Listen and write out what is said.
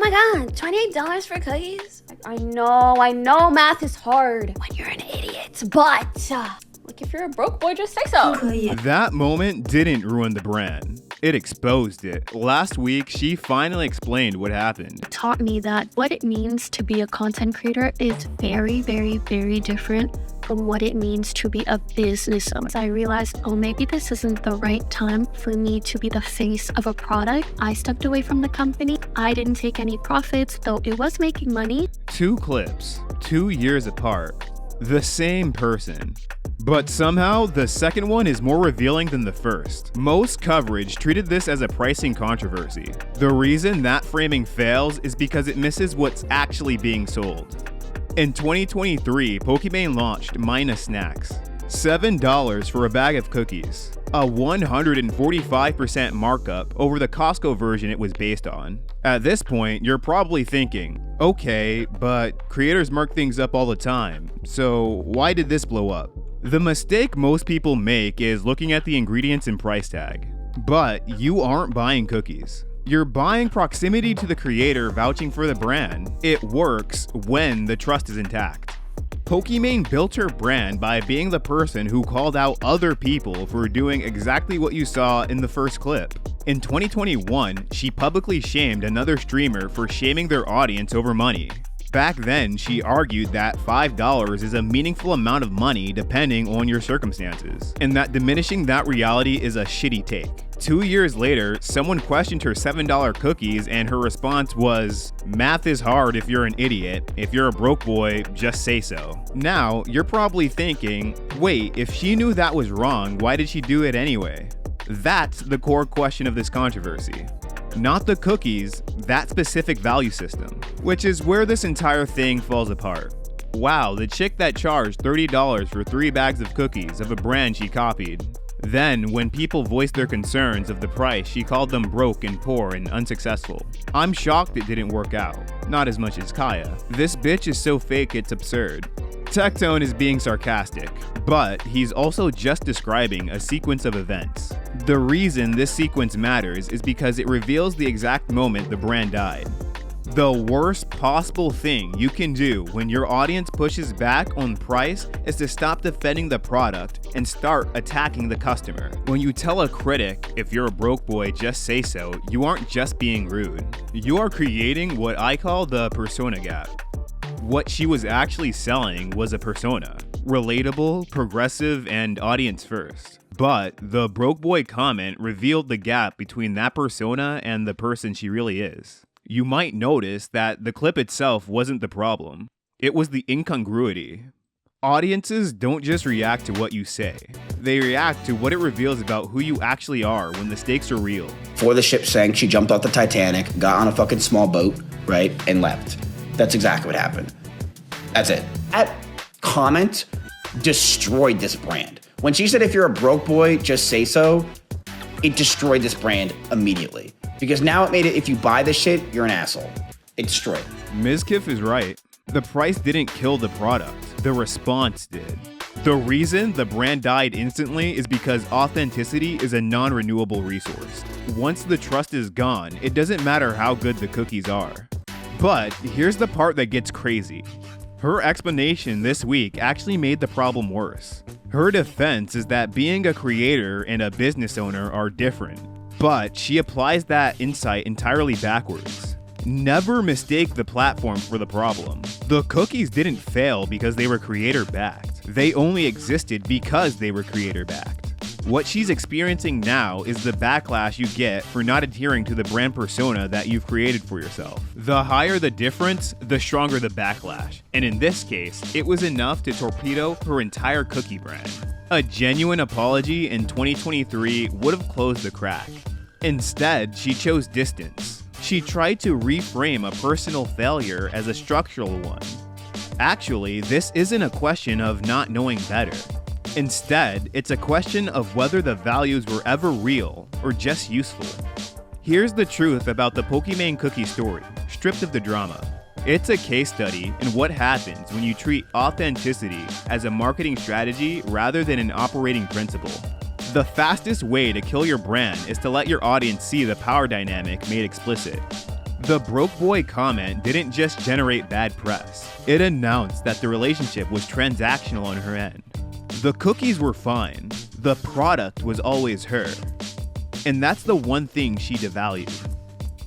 my god, $28 for cookies? I know math is hard when you're an idiot, but like if you're a broke boy, just say so. That moment didn't ruin the brand. It exposed it. Last week, she finally explained what happened. It taught me that what it means to be a content creator is very, very, very different from what it means to be a business owner. So I realized, maybe this isn't the right time for me to be the face of a product. I stepped away from the company. I didn't take any profits, though it was making money. 2 clips, 2 years apart. The same person. But somehow, the second one is more revealing than the first. Most coverage treated this as a pricing controversy. The reason that framing fails is because it misses what's actually being sold. In 2023, Pokimane launched Mina Snacks. $7 for a bag of cookies. A 145% markup over the Costco version it was based on. At this point, you're probably thinking, okay, but creators mark things up all the time, so why did this blow up? The mistake most people make is looking at the ingredients and price tag. But you aren't buying cookies. You're buying proximity to the creator vouching for the brand. It works when the trust is intact. Pokimane built her brand by being the person who called out other people for doing exactly what you saw in the first clip. In 2021, she publicly shamed another streamer for shaming their audience over money. Back then, she argued that $5 is a meaningful amount of money depending on your circumstances, and that diminishing that reality is a shitty take. 2 years later, someone questioned her $7 cookies and her response was, "Math is hard if you're an idiot. If you're a broke boy, just say so." Now, you're probably thinking, wait, if she knew that was wrong, why did she do it anyway? That's the core question of this controversy. Not the cookies, that specific value system, which is where this entire thing falls apart. Wow, the chick that charged $30 for 3 bags of cookies of a brand she copied. Then, when people voiced their concerns of the price, she called them broke and poor and unsuccessful. I'm shocked it didn't work out. Not as much as Kaya. This bitch is so fake it's absurd. Tectone is being sarcastic, but he's also just describing a sequence of events. The reason this sequence matters is because it reveals the exact moment the brand died. The worst possible thing you can do when your audience pushes back on price is to stop defending the product and start attacking the customer. When you tell a critic, if you're a broke boy, just say so, you aren't just being rude. You are creating what I call the persona gap. What she was actually selling was a persona. Relatable, progressive, and audience first. But the broke boy comment revealed the gap between that persona and the person she really is. You might notice that the clip itself wasn't the problem. It was the incongruity. Audiences don't just react to what you say. They react to what it reveals about who you actually are when the stakes are real. Before the ship sank, she jumped off the Titanic, got on a fucking small boat, right, and left. That's exactly what happened. That's it. That comment destroyed this brand. When she said, if you're a broke boy, just say so, it destroyed this brand immediately. Because now it made it, if you buy this shit, you're an asshole. It destroyed. Ms. Kiff is right. The price didn't kill the product. The response did. The reason the brand died instantly is because authenticity is a non-renewable resource. Once the trust is gone, it doesn't matter how good the cookies are. But here's the part that gets crazy. Her explanation this week actually made the problem worse. Her defense is that being a creator and a business owner are different, but she applies that insight entirely backwards. Never mistake the platform for the problem. The cookies didn't fail because they were creator-backed. They only existed because they were creator-backed. What she's experiencing now is the backlash you get for not adhering to the brand persona that you've created for yourself. The higher the difference, the stronger the backlash. And in this case, it was enough to torpedo her entire cookie brand. A genuine apology in 2023 would have closed the crack. Instead, she chose distance. She tried to reframe a personal failure as a structural one. Actually, this isn't a question of not knowing better. Instead, it's a question of whether the values were ever real or just useful. Here's the truth about the Pokimane cookie story, stripped of the drama. It's a case study in what happens when you treat authenticity as a marketing strategy rather than an operating principle. The fastest way to kill your brand is to let your audience see the power dynamic made explicit. The broke boy comment didn't just generate bad press. It announced that the relationship was transactional on her end. The cookies were fine. The product was always her. And that's the one thing she devalued.